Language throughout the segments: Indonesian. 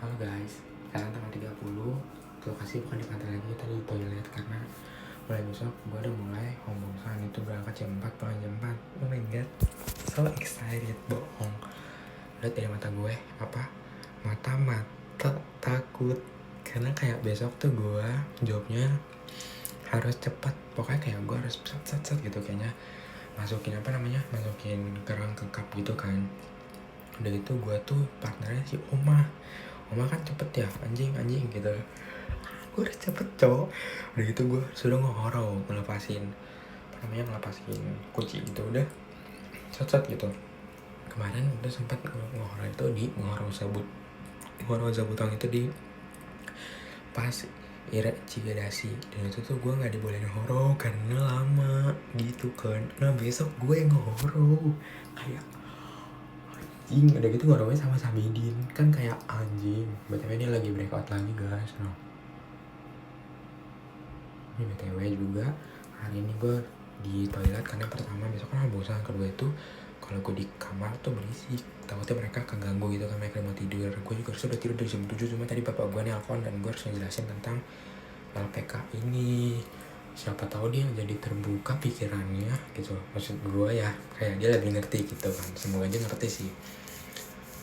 Halo guys, sekarang tanggal 30. Lokasi bukan di pantai lagi, kita di toilet karena mulai besok gue udah mulai homeschooling. Itu berangkat jam 4, pulang jam 4. Oh my god, so excited, bohong. Lihat dari mata gue, mata takut. Karena kayak besok tuh gue jawabnya harus cepat. Pokoknya kayak gue harus set gitu kayaknya. Masukin kerang ke cup gitu kan. Udah gitu gue tuh partnernya si Oma kan cepet ya, anjing gitu. Gue udah cepet cowok. Udah gitu gue sudah ngelepasin kunci gitu. Udah set gitu. Kemarin udah sempat ngehoro itu di ngehoro zabutong itu di pas Ira Cigadasi. Dan itu tuh gue gak dibolehin horo karena lama gitu kan. Nah besok gue yang ngehoro kayak anjing. Udah gitu ngorongnya sama Samidin kan kayak anjing. BTW ini lagi breakout lagi guys. Nah ini BTW juga hari ini gue di toilet karena pertama besok kan bosan. Kedua itu kalau gue di kamar tuh berisik, takutnya mereka keganggu gitu kan, mereka mau tidur. Gue juga sudah tidur dari jam 7, cuma tadi bapak gue nelpon dan gue harus ngejelasin tentang LPK ini. Siapa tahu dia jadi terbuka pikirannya gitu, maksud gue ya, kayak dia lebih ngerti gitu kan. Semoga aja ngerti sih.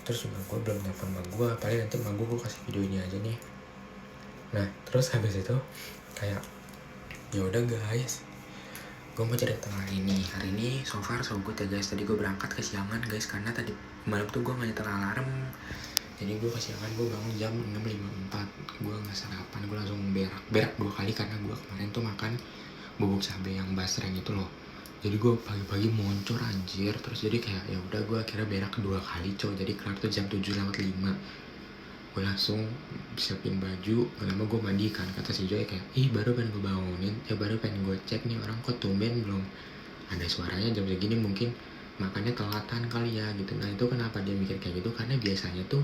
Terus juga gue belum telepon sama gue, paling nanti sama gue kasih video ini aja nih. Nah terus habis itu kayak ya udah guys, gue mau cerita hari ini so far so good ya guys. Tadi gue berangkat kesiangan guys karena tadi malam tuh gue nggak nyetel alarm, jadi gue kesiangan. Gue bangun jam 6.54. Gue nggak sarapan, gue langsung berak 2 kali karena gue kemarin tuh makan bubuk cabai yang basreng itu loh. Jadi gue pagi-pagi moncor anjir. Terus jadi kayak ya udah gue akhirnya berak 2 kali cow. Jadi kelar tuh jam 7:05. Gue langsung siapin baju, lama gue mandi kan. Kata si Joy kayak, baru pengen gue bangunin, baru pengen gue cek nih orang kok tumben belum ada suaranya jam segini, mungkin makannya telatan kali ya gitu. Nah itu kenapa dia mikir kayak gitu, karena biasanya tuh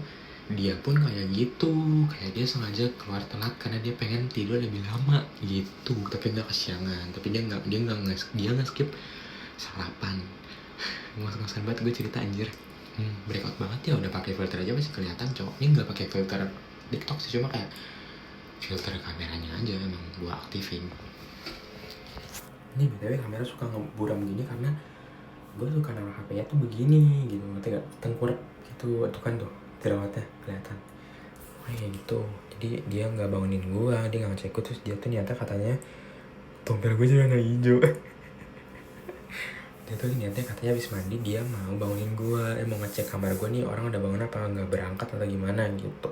dia pun kayak gitu, kayak dia sengaja keluar telat karena dia pengen tidur lebih lama gitu, tapi nggak kesiangan. Tapi dia nggak skip sarapan. Ngos-ngosan banget gue cerita anjir. Breakout banget ya, udah pakai filter aja masih kelihatan cowok. Ini nggak pakai filter TikTok sih, cuma kayak filter kameranya aja emang gua aktifin. Ini btw kamera suka ngeburam gini karena gue suka naruh HP-nya tuh begini gitu, ngerti gak? Tengkurap gitu, tuh kan tuh jerawatnya kelihatan. Kayak gitu. Jadi dia nggak bangunin gua, dia nggak ngecek. Terus dia tuh ternyata katanya tompel gue juga nggak hijau. Dia tuh niatnya katanya habis mandi dia mau bangunin gue, mau ngecek kamar gue nih orang udah bangun apa nggak berangkat atau gimana gitu.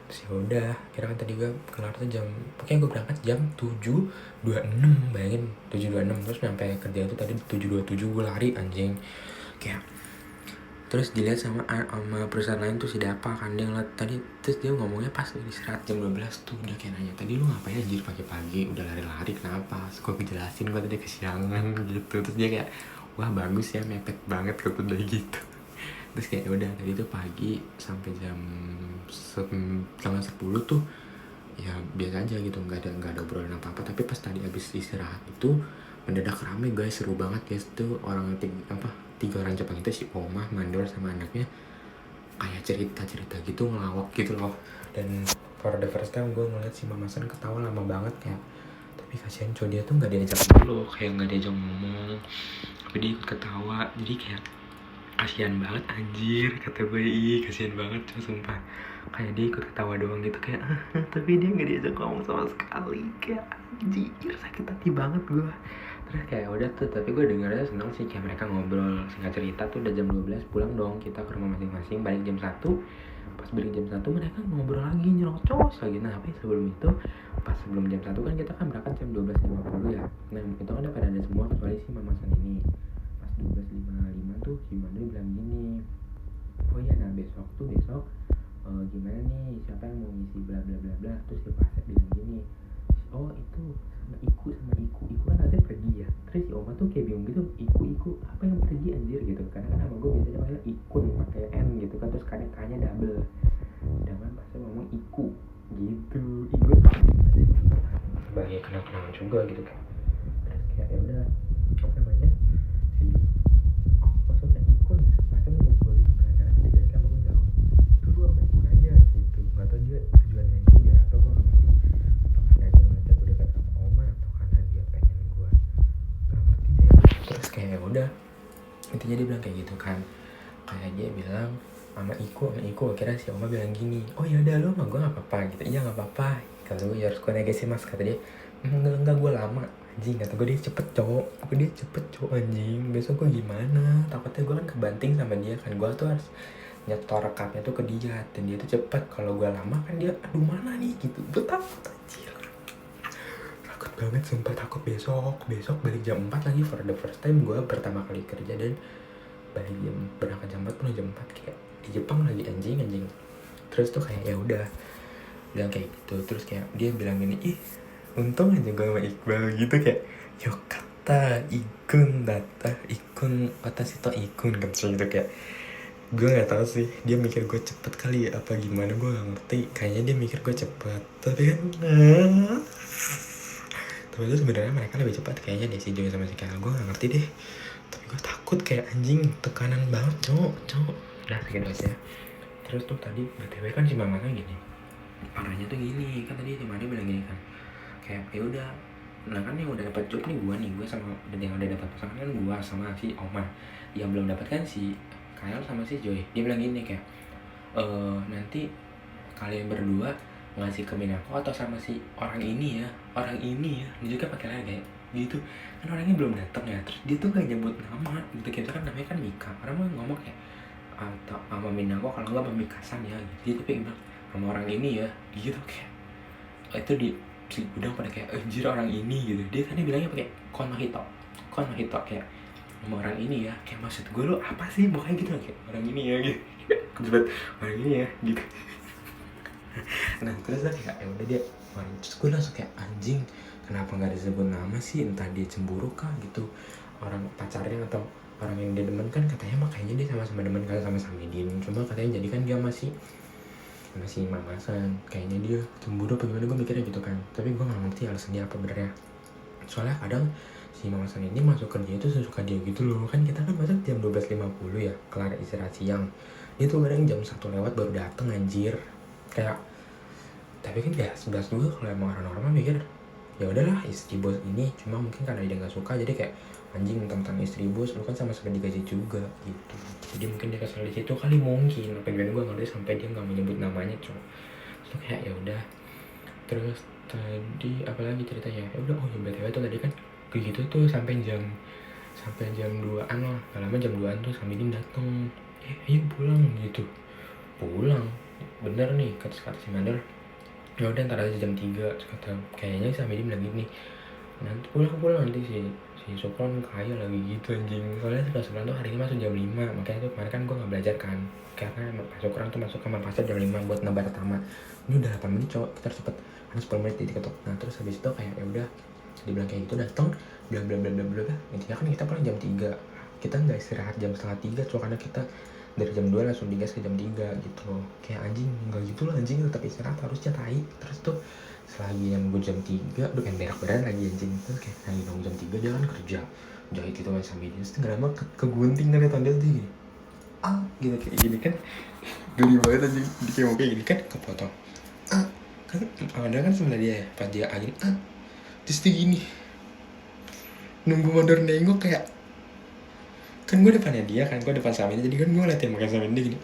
Terus ya udah, kira kan tadi gue kelar tuh pokoknya gue berangkat jam 7.26, bayangin 7.26. Terus sampai kerja itu tadi 7.27 gue lari anjing kayak. Terus dilihat sama perusahaan lain tuh si Dapa kan, dia ngeliat tadi. Terus dia ngomongnya pas di istirahat jam 12 tuh, dia kayak nanya, tadi lu ngapain anjir pagi-pagi udah lari-lari kenapa? Terus gue jelasin gue tadi kesiangan gitu. Terus dia kayak, wah bagus ya, mepet banget kok udah gitu. Terus kayak udah tadi tuh pagi sampai jam setengah 10 tuh ya biasa aja gitu, nggak ada obrolan apa-apa. Tapi pas tadi habis istirahat itu mendadak rame guys, seru banget guys. Tuh orang tiga orang Jepang itu, si Oma, Mandor sama anaknya kayak cerita gitu, ngelawak gitu loh. Dan for the first time gue ngeliat si Mama San ketawa lama banget kayak. Tapi kasihan cowok dia tuh nggak diajak dulu, kayak nggak diajak ngomong, tapi dia ikut ketawa. Jadi kayak kasihan banget anjir, kata gue. Kasihan banget cowok sumpah, kayak dia ikut ketawa doang gitu kayak tapi dia nggak diajak ngomong sama sekali. Kayak anjir, sakit hati banget gue. Terus kayak udah tuh, tapi gue dengernya seneng sih, kayak mereka ngobrol. Singkat cerita tuh udah jam 12 pulang dong kita ke rumah masing-masing, balik jam 1. Pas balik jam 1 mereka ngobrol lagi, nyerocos lagi. Nah tapi sebelum itu, pas sebelum jam 1 kan kita kan berangkat jam 12.50 ya. Nah kita kan udah pada ada semua kecuali si Mama San ini. Pas 12.55 tuh si Mando bilang gini, oh iya nah besok gimana nih, siapa yang mau ngisi bla bla bla bla. Terus si Pasek bilang gini, oh itu sama Iku kan nanti pergi ya. Terus si Oma tuh kayak bingung gitu, Iku apa yang pergi anjir gitu, karena kan nama gue biasanya panggil Ikun pakai N gitu kan, terus kadang K-nya double, sedangkan Pasek ngomong Iku gitu. Iku sebagai kenang-kenangan juga gitu kan. Terus kayak ya udah, apa namanya, maksudnya Ikun Pasek ngomong gue gitu kan, karena dia jaraknya sama gue jauh. Itu lu sama Ikun aja gitu, nggak tahu intinya dia bilang kayak gitu kan, kayak dia bilang sama Iko akhirnya si Oma bilang gini, oh ya udah lo sama gue nggak apa-apa gitu. Iya nggak apa-apa, kata gue ya harus gue negasi mas, kata dia. Enggak gue lama anjing, kata gue dia cepet cowok anjing, besok gue gimana, takutnya gue kan kebanting sama dia kan, gue tuh harus nyetor rekapnya tuh ke dia, dan dia tuh cepet, kalau gue lama kan dia aduh mana nih gitu, gue takut anjir, takut banget sumpah, takut besok balik jam 4 lagi, for the first time gue pertama kali kerja, dan berangkat jam 4 pulang jam 4 kayak di Jepang lagi anjing. Terus tuh kayak ya udah bilang kayak gitu, terus kayak dia bilang gini, ih untung aja gue sama Iqbal gitu, kayak yokata ikun kata sito ikun kan gitu, kayak gue nggak tahu sih dia mikir gue cepet kali ya apa gimana, gue nggak ngerti, kayaknya dia mikir gue cepet, tapi kan tapi itu sebenarnya mereka lebih cepat kayaknya deh, si Joy sama si Kayla, gue nggak ngerti deh, tapi gue takut kayak anjing, tekanan banget cowok. Nah segitu aja. Terus tuh tadi BTW kan si mama kan gini, parahnya tuh gini kan, tadi si Made bilang gini kan, kayak ya udah, nah kan yang udah dapat job nih gue sama, dan yang udah dapat pasangan kan gue sama si Oma, yang belum dapat kan si Kyle sama si Joy. Dia bilang gini kayak nanti kalian berdua ngasih ke Minako atau sama si orang ini ya, dia juga pakai lagi kayak gitu kan, orangnya belum datang ya, terus dia tuh gak nyebut nama gitu, kita kan namanya kan Mika, orang mah ngomong kayak atau sama Minako, kalau nggak sama Mikasan ya gitu, dia tapi bilang sama orang ini ya gitu, kayak itu di si udang pada kayak anjir orang ini gitu, dia kan bilangnya pakai konmahito kayak sama orang ini ya, kayak maksud gue lo apa sih makanya gitu, kayak orang ini ya gitu kebetulan orang ini ya gitu. Nah terus lah kayak ya udah dia, terus gue langsung kayak anjing, kenapa nggak disebut nama sih, entah dia cemburu kah gitu, orang pacarnya atau orang yang dia demen kan, katanya makanya dia sama-sama demen kan sama Samidin, cuma katanya jadi kan dia masih mamasan, kayaknya dia cemburu apa gimana, gue mikirnya gitu kan, tapi gue nggak ngerti alasannya apa benernya, soalnya kadang si mamasan ini masuk kerja itu sesuka dia gitu loh, kan kita kan masuk jam 12.50 ya, kelar istirahat siang, dia tuh kadang jam 1 lewat baru dateng anjir, kayak tapi kan ya 11 juga, kalau emang orang normal mikir ya udahlah istri bos ini, cuma mungkin karena dia nggak suka jadi kayak anjing tentang istri bos lu kan sama-sama digaji juga gitu, jadi mungkin dia kesel di situ kali, mungkin pengen gue ngerti sampai dia nggak menyebut namanya cowok. Terus kayak ya udah, terus tadi apalagi ceritanya ya udah, oh ya BTW tuh tadi kan kayak gitu tuh sampai jam 2-an lah, gak lama jam 2-an tuh Samidin dateng, ayo pulang gitu, pulang bener nih kata si Mandor, ya udah ntar aja jam 3, kata kayaknya Samidin bilang gini, nanti pulang nanti si Sopron kaya lagi gitu anjing, soalnya Sopron tuh hari ini masuk jam 5, makanya tuh kemarin kan gue nggak belajar kan, karena Pak Sopron tuh masuk kamar pasar jam 5 buat nebar tamat, ini udah 8 menit cowok, kita harus cepet karena 10 menit diketok. Nah terus habis itu kayak ya udah dibilang kayak gitu, datang bla bla bla bla bla, intinya kan kita pulang jam 3, kita nggak istirahat jam setengah 3 cowok, karena kita dari jam 2 langsung digas ke jam 3 gitu loh, kayak anjing nggak gitu lah anjing, tetap istirahat harusnya tai. Terus tuh selagi yang gue jam 3 udah pengen berak badan lagi anjing, terus kayak lagi nunggu jam 3 dia kan kerja jahit gitu kan sambil dia, terus gak lama kegunting kan liat dia tuh gini gitu kayak gini kan, geli banget anjing, dia kayak mau kayak gini kan kepotong kan ada kan sebelah dia ya, pas dia gini terus dia gini nunggu Mandor nengok, kayak kan gue depannya dia kan, gue depan Samin, jadi kan gue ngeliatin makan Samin dia gini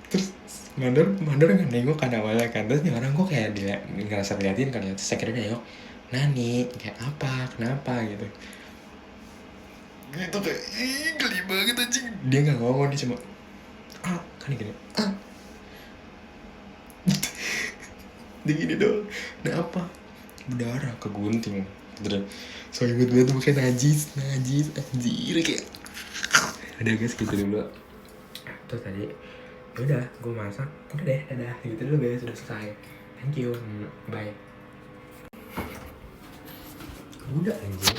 terus Mandor kan nengok kan awalnya kan, terus nih orang gue kayak dia ngerasa liatin kan ya, terus akhirnya nengok Nani kayak apa kenapa gitu kayak geli banget anjing, dia nggak ngomong, dia cuma kan gini dia gini doang, nah apa berdarah kegunting terus so inget banget pakai najis anjir, kayak udah guys gitu dulu. Terus tadi udah gue masak, udah deh dadah gitu dulu guys, udah selesai, thank you, bye. Udah anjir.